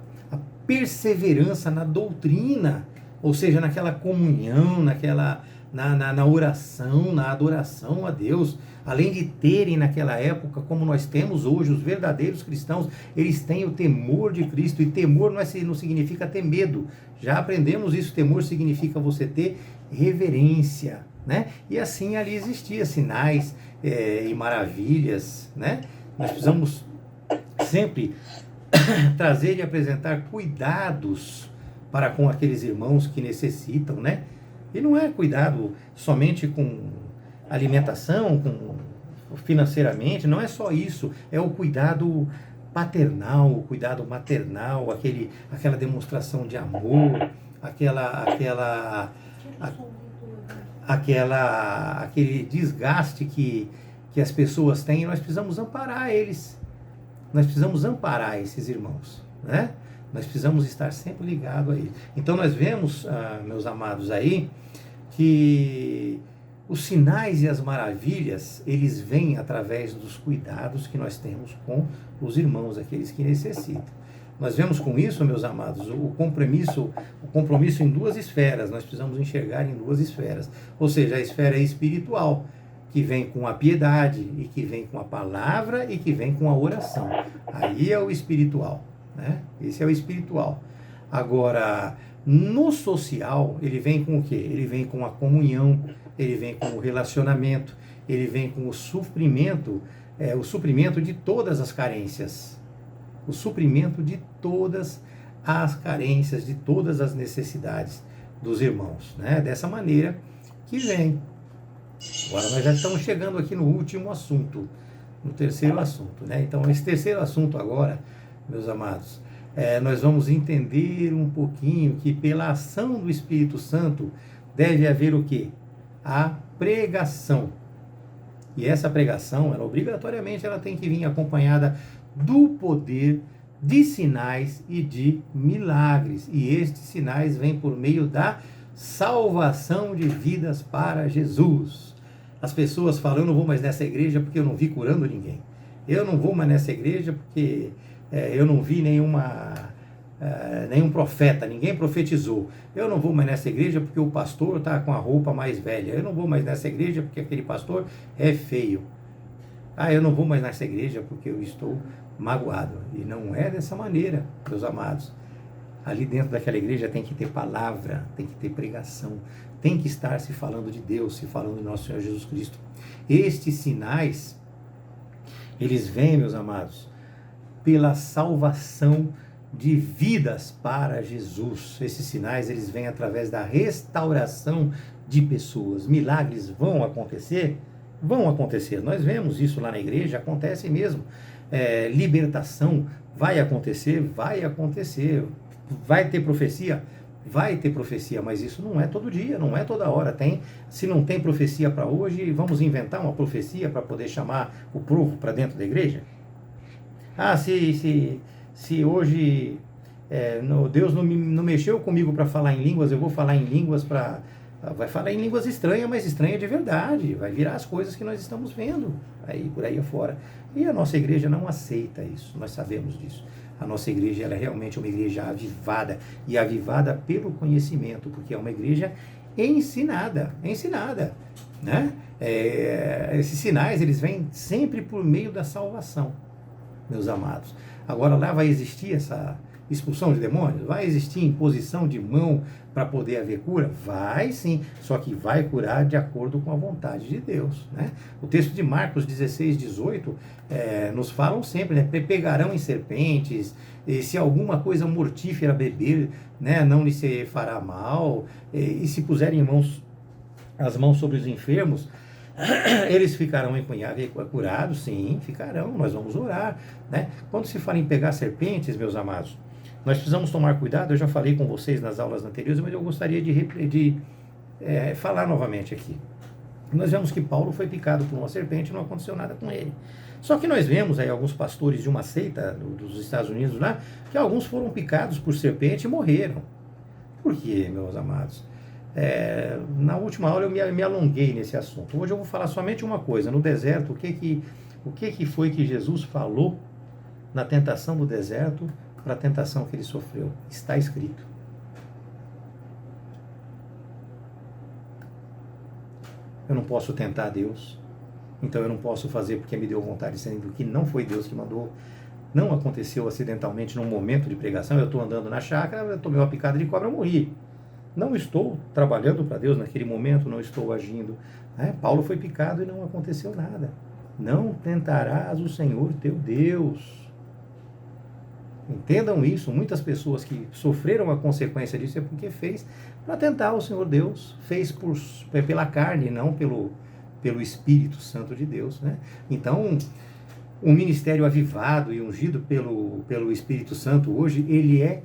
perseverança na doutrina, ou seja, naquela comunhão, na oração, na adoração a Deus. Além de terem naquela época, como nós temos hoje, os verdadeiros cristãos, eles têm o temor de Cristo. E temor não significa ter medo. Já aprendemos isso. Temor significa você ter reverência, né? E assim ali existia sinais e maravilhas, né? Nós precisamos sempre trazer e apresentar cuidados para com aqueles irmãos que necessitam, né? E não é cuidado somente com alimentação, financeiramente, não é só isso, é o cuidado paternal, o cuidado maternal, aquela demonstração de amor, aquele desgaste que as pessoas têm. E nós precisamos amparar eles, nós precisamos amparar esses irmãos, né? Nós precisamos estar sempre ligados a eles. Então nós vemos, meus amados, aí, que os sinais e as maravilhas, eles vêm através dos cuidados que nós temos com os irmãos, aqueles que necessitam. Nós vemos com isso, meus amados, o compromisso em duas esferas. Nós precisamos enxergar em duas esferas. Ou seja, a esfera espiritual, que vem com a piedade, e que vem com a palavra, e que vem com a oração. Aí é o espiritual, né? Esse é o espiritual. Agora, no social, ele vem com o quê? Ele vem com a comunhão, ele vem com o relacionamento, ele vem com o suprimento de todas as carências. O suprimento de todas as carências, de todas as necessidades dos irmãos, né? Dessa maneira que vem. Agora nós já estamos chegando aqui no último assunto, no terceiro assunto, né? Então esse terceiro assunto agora, meus amados, nós vamos entender um pouquinho que pela ação do Espírito Santo deve haver o quê? A pregação. E essa pregação, obrigatoriamente, ela tem que vir acompanhada do poder de sinais e de milagres. E estes sinais vêm por meio da salvação de vidas para Jesus. As pessoas falam: eu não vou mais nessa igreja porque eu não vi curando ninguém. Eu não vou mais nessa igreja porque eu não vi nenhum profeta, ninguém profetizou. Eu não vou mais nessa igreja porque o pastor está com a roupa mais velha. Eu não vou mais nessa igreja porque aquele pastor é feio. Eu não vou mais nessa igreja porque eu estou magoado. E não é dessa maneira, meus amados. Ali dentro daquela igreja tem que ter palavra, tem que ter pregação, tem que estar se falando de Deus, se falando de nosso Senhor Jesus Cristo. Estes sinais, eles vêm, meus amados, pela salvação de vidas para Jesus. Esses sinais, eles vêm através da restauração de pessoas. Milagres vão acontecer? Vão acontecer. Nós vemos isso lá na igreja, acontece mesmo. Libertação vai acontecer? Vai acontecer. Vai ter profecia? Vai ter profecia, mas isso não é todo dia, não é toda hora. Se não tem profecia para hoje, vamos inventar uma profecia para poder chamar o povo para dentro da igreja? Se hoje Deus não mexeu comigo para falar em línguas, eu vou falar em línguas para Vai falar em línguas estranhas, mas estranha de verdade. Vai virar as coisas que nós estamos vendo aí por aí afora. E a nossa igreja não aceita isso, nós sabemos disso. A nossa igreja ela é realmente uma igreja avivada, e avivada pelo conhecimento, porque é uma igreja ensinada, né? Esses sinais, eles vêm sempre por meio da salvação, meus amados. Agora lá vai existir essa expulsão de demônios? Vai existir imposição de mão para poder haver cura? Vai sim, só que vai curar de acordo com a vontade de Deus, né? O texto de Marcos 16, 18 nos falam sempre, né? Pegarão em serpentes, e se alguma coisa mortífera beber, né, não lhe se fará mal, e se puserem as mãos sobre os enfermos, eles ficarão curados, sim, ficarão, nós vamos orar, né? Quando se fala em pegar serpentes, meus amados, nós precisamos tomar cuidado. Eu já falei com vocês nas aulas anteriores, mas eu gostaria de falar novamente aqui. Nós vemos que Paulo foi picado por uma serpente e não aconteceu nada com ele. Só que nós vemos aí alguns pastores de uma seita dos Estados Unidos lá, que alguns foram picados por serpente e morreram. Por quê, meus amados? Na última aula eu me alonguei nesse assunto. Hoje eu vou falar somente uma coisa. No deserto, o que foi que Jesus falou na tentação do deserto para a tentação que ele sofreu? Está escrito. Eu não posso tentar Deus, então eu não posso fazer porque me deu vontade, sendo que não foi Deus que mandou. Não aconteceu acidentalmente num momento de pregação. Eu estou andando na chácara, eu tomei uma picada de cobra, eu morri. Não estou trabalhando para Deus naquele momento, não estou agindo. Paulo foi picado e não aconteceu nada. Não tentarás o Senhor teu Deus. Entendam isso. Muitas pessoas que sofreram a consequência disso é porque fez para tentar o Senhor Deus. Fez pela carne, não pelo Espírito Santo de Deus, né? Então, o ministério avivado e ungido pelo Espírito Santo hoje, ele é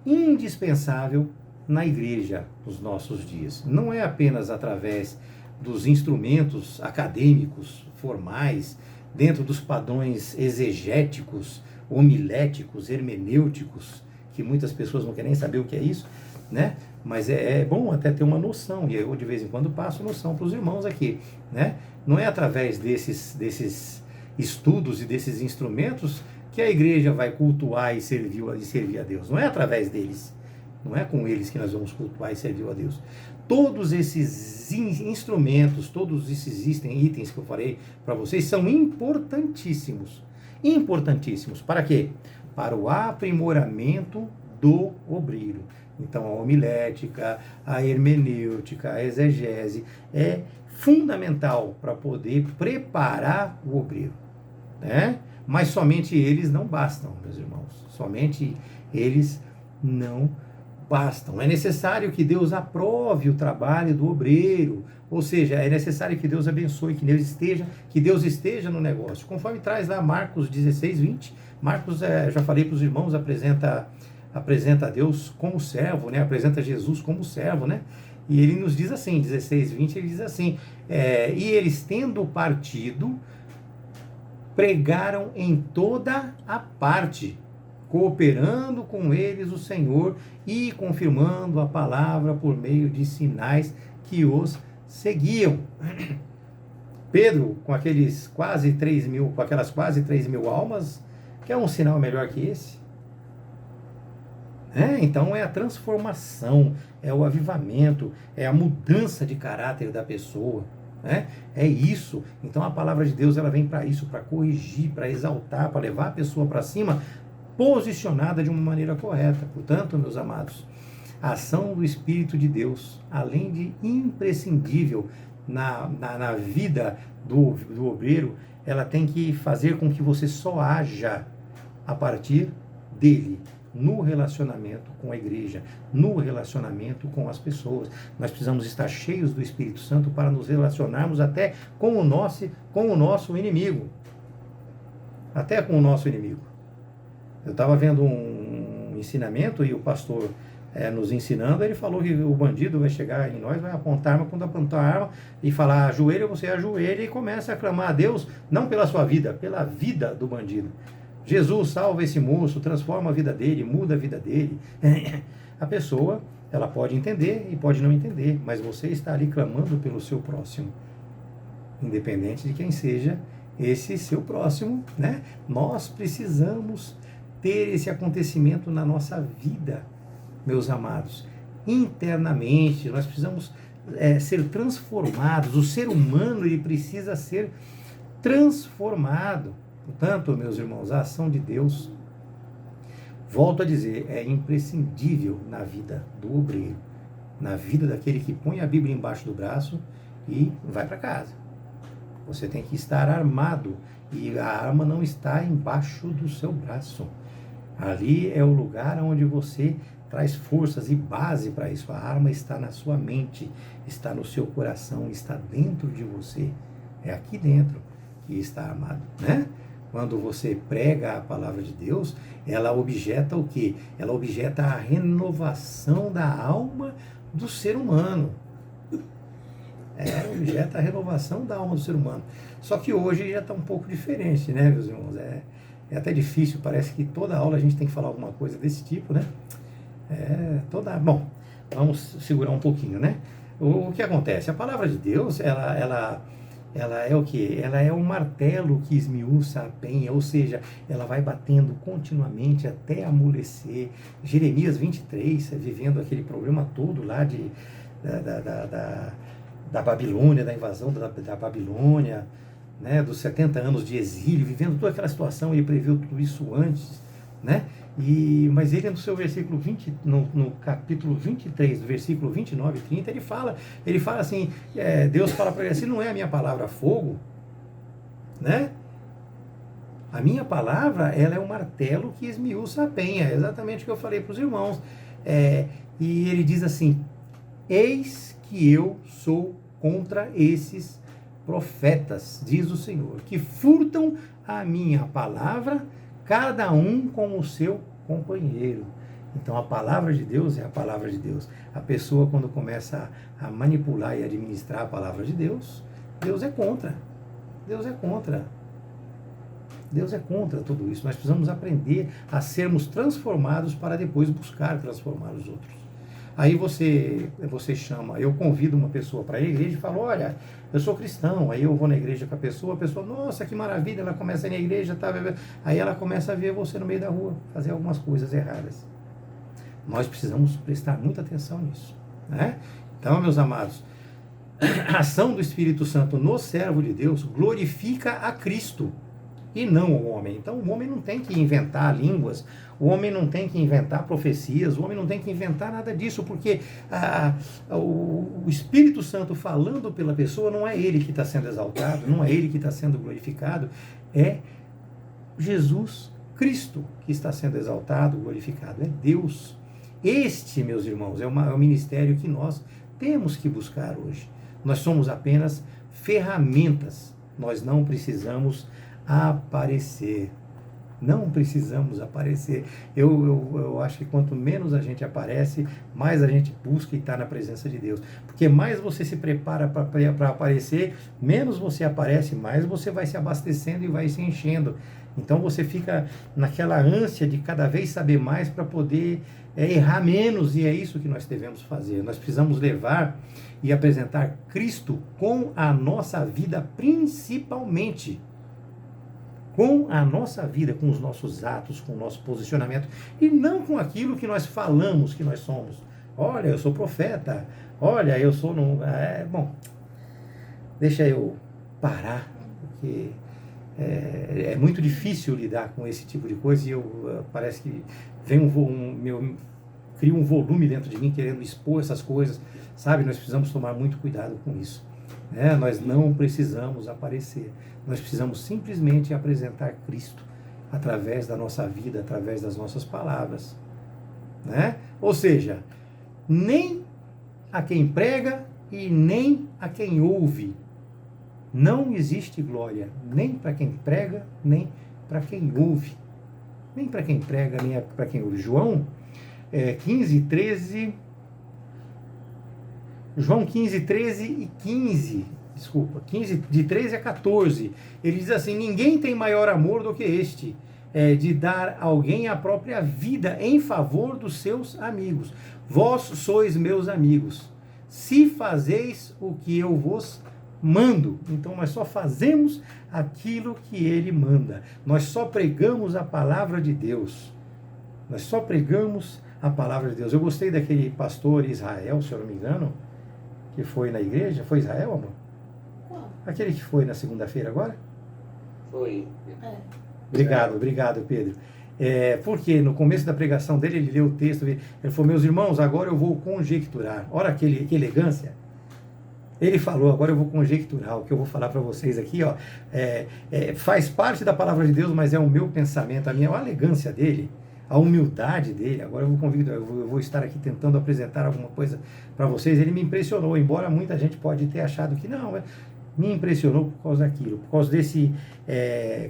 indispensável na igreja nos nossos dias. Não é apenas através dos instrumentos acadêmicos, formais, dentro dos padrões exegéticos, homiléticos, hermenêuticos, que muitas pessoas não querem nem saber o que é isso, né? Mas é bom até ter uma noção, e eu de vez em quando passo noção para os irmãos aqui, né? Não é através desses estudos e desses instrumentos que a igreja vai cultuar e servir a Deus. Não é através deles. Não é com eles que nós vamos cultuar e servir a Deus. Todos esses instrumentos, todos esses itens que eu falei para vocês são importantíssimos. Importantíssimos. Para quê? Para o aprimoramento do obreiro. Então, a homilética, a hermenêutica, a exegese é fundamental para poder preparar o obreiro, né? Mas somente eles não bastam, meus irmãos. Somente eles não bastam. É necessário que Deus aprove o trabalho do obreiro, ou seja, é necessário que Deus abençoe, que Deus esteja no negócio. Conforme traz lá Marcos 16, 20, Marcos, já falei para os irmãos, apresenta a Deus como servo, né? Apresenta Jesus como servo, né? E ele nos diz assim, 16, 20, ele diz assim, e eles tendo partido, pregaram em toda a parte, cooperando com eles o Senhor e confirmando a palavra por meio de sinais que os seguiam. Pedro, com aquelas quase 3 mil almas, quer um sinal melhor que esse? Então é a transformação, é o avivamento, é a mudança de caráter da pessoa, né? É isso. Então a palavra de Deus, ela vem para isso, para corrigir, para exaltar, para levar a pessoa para cima, posicionada de uma maneira correta. Portanto, meus amados, a ação do Espírito de Deus, além de imprescindível na vida do obreiro, ela tem que fazer com que você só haja a partir dele, no relacionamento com a igreja, no relacionamento com as pessoas. Nós precisamos estar cheios do Espírito Santo para nos relacionarmos até com o nosso inimigo. Até com o nosso inimigo. Eu estava vendo um ensinamento e o pastor nos ensinando, ele falou que o bandido vai chegar em nós, vai apontar a arma, quando apontar a arma e falar ajoelha, você ajoelha e começa a clamar a Deus, não pela sua vida, pela vida do bandido. Jesus, salva esse moço, transforma a vida dele, muda a vida dele. A pessoa, Ela pode entender e pode não entender, mas você está ali clamando pelo seu próximo, independente de quem seja esse seu próximo, né? Nós precisamos ter esse acontecimento na nossa vida, meus amados. Internamente, nós precisamos ser transformados. O ser humano, ele precisa ser transformado. Portanto, meus irmãos, a ação de Deus, volto a dizer, é imprescindível na vida do obreiro, na vida daquele que põe a Bíblia embaixo do braço e vai para casa. Você tem que estar armado e a arma não está embaixo do seu braço. Ali é o lugar onde você traz forças e base para isso. A arma está na sua mente, está no seu coração, está dentro de você. É aqui dentro que está armado, né? Quando você prega a palavra de Deus, ela objeta o quê? Ela objeta a renovação da alma do ser humano. Objeta a renovação da alma do ser humano. Só que hoje já está um pouco diferente, né, meus irmãos? É até difícil, parece que toda aula a gente tem que falar alguma coisa desse tipo, né? Bom, vamos segurar um pouquinho, né? O que acontece? A palavra de Deus, ela é o quê? Ela é um martelo que esmiuça a penha, ou seja, ela vai batendo continuamente até amolecer. Jeremias 23, vivendo aquele problema todo lá da Babilônia, da invasão da Babilônia, né, dos 70 anos de exílio, vivendo toda aquela situação, ele previu tudo isso antes, né? Mas ele, no seu versículo 20, no capítulo 23, do versículo 29 e 30, ele fala assim, Deus fala para ele assim, não é a minha palavra fogo, né? A minha palavra, ela é um martelo que esmiuça a penha, é exatamente o que eu falei para os irmãos. E ele diz assim, eis que eu sou contra esses profetas, diz o Senhor, que furtam a minha palavra, cada um com o seu companheiro. Então a palavra de Deus é a palavra de Deus. A pessoa, quando começa a manipular e administrar a palavra de Deus, Deus é contra. Deus é contra. Deus é contra tudo isso. Nós precisamos aprender a sermos transformados para depois buscar transformar os outros. Aí você chama, eu convido uma pessoa para a igreja e falo, olha, eu sou cristão. Aí eu vou na igreja com a pessoa, nossa, que maravilha, ela começa a ir na igreja, tá, aí ela começa a ver você no meio da rua, fazer algumas coisas erradas. Nós precisamos prestar muita atenção nisso, né? Então, meus amados, a ação do Espírito Santo no servo de Deus glorifica a Cristo e não o homem. Então o homem não tem que inventar línguas, o homem não tem que inventar profecias, o homem não tem que inventar nada disso, porque o Espírito Santo falando pela pessoa, não é ele que está sendo exaltado, não é ele que está sendo glorificado, é Jesus Cristo que está sendo exaltado, glorificado, é Deus. Este, meus irmãos, é o ministério que nós temos que buscar hoje. Nós somos apenas ferramentas, nós não precisamos aparecer. Não precisamos aparecer. Eu acho que quanto menos a gente aparece, mais a gente busca e está na presença de Deus. Porque mais você se prepara para aparecer, menos você aparece, mais você vai se abastecendo e vai se enchendo. Então você fica naquela ânsia de cada vez saber mais para poder errar menos, e é isso que nós devemos fazer. Nós precisamos levar e apresentar Cristo com a nossa vida, principalmente. Com a nossa vida, com os nossos atos, com o nosso posicionamento, e não com aquilo que nós falamos que nós somos. Olha, eu sou profeta, olha, eu sou... Bom, deixa eu parar, porque é muito difícil lidar com esse tipo de coisa, e parece que vem cria um volume dentro de mim querendo expor essas coisas, sabe? Nós precisamos tomar muito cuidado com isso. Nós não precisamos aparecer, nós precisamos simplesmente apresentar Cristo através da nossa vida, através das nossas palavras, né? Ou seja, nem a quem prega e nem a quem ouve. Não existe glória, nem para quem prega, nem para quem ouve. Nem para quem prega, nem para quem ouve. João 15, 13... João 15, 13 e 15, desculpa, 15, de 13 a 14, ele diz assim, ninguém tem maior amor do que este, de dar alguém a própria vida em favor dos seus amigos. Vós sois meus amigos, se fazeis o que eu vos mando. Então nós só fazemos aquilo que ele manda. Nós só pregamos a palavra de Deus. Nós só pregamos a palavra de Deus. Eu gostei daquele pastor Israel, se eu não me engano, que foi na igreja. Foi Israel, amor? Qual? Aquele que foi na segunda-feira agora? Foi. Obrigado, Pedro. Porque no começo da pregação dele, ele leu o texto, ele falou, meus irmãos, agora eu vou conjecturar. Olha que elegância. Ele falou, agora eu vou conjecturar. O que eu vou falar para vocês aqui, ó, faz parte da palavra de Deus, mas é o meu pensamento, a elegância dele, a humildade dele. Agora eu vou estar aqui tentando apresentar alguma coisa para vocês. Ele me impressionou, embora muita gente pode ter achado que não, me impressionou por causa daquilo, por causa desse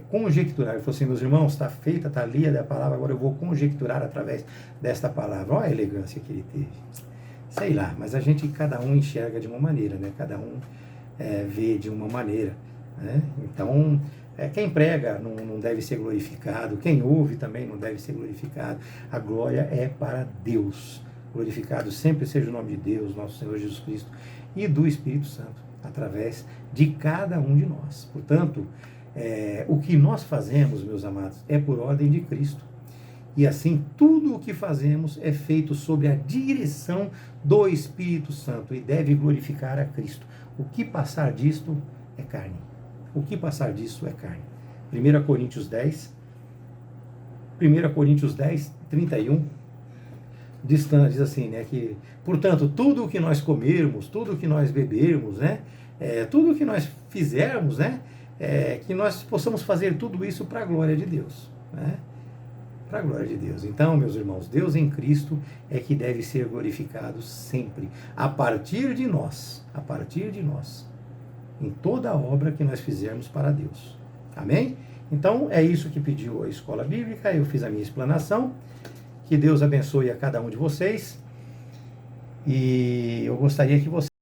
conjecturar. Ele falou assim, meus irmãos, está feita, está lida a palavra, agora eu vou conjecturar através desta palavra. Olha a elegância que ele teve. Sei lá, mas cada um enxerga de uma maneira, né? Cada um vê de uma maneira, né? Então, quem prega não deve ser glorificado, quem ouve também não deve ser glorificado. A glória é para Deus. Glorificado sempre seja o nome de Deus, nosso Senhor Jesus Cristo, e do Espírito Santo, através de cada um de nós. Portanto, o que nós fazemos, meus amados, é por ordem de Cristo. E assim, tudo o que fazemos é feito sob a direção do Espírito Santo e deve glorificar a Cristo. O que passar disto é carne. O que passar disso é carne. 1 Coríntios 10, 31, diz assim, né, que, portanto, tudo o que nós comermos, tudo o que nós bebermos, né, tudo o que nós fizermos, né, que nós possamos fazer tudo isso para a glória de Deus, né? Para a glória de Deus. Então, meus irmãos, Deus em Cristo é que deve ser glorificado sempre, a partir de nós, em toda a obra que nós fizermos para Deus. Amém? Então, é isso que pediu a Escola Bíblica, eu fiz a minha explanação, que Deus abençoe a cada um de vocês, e eu gostaria que vocês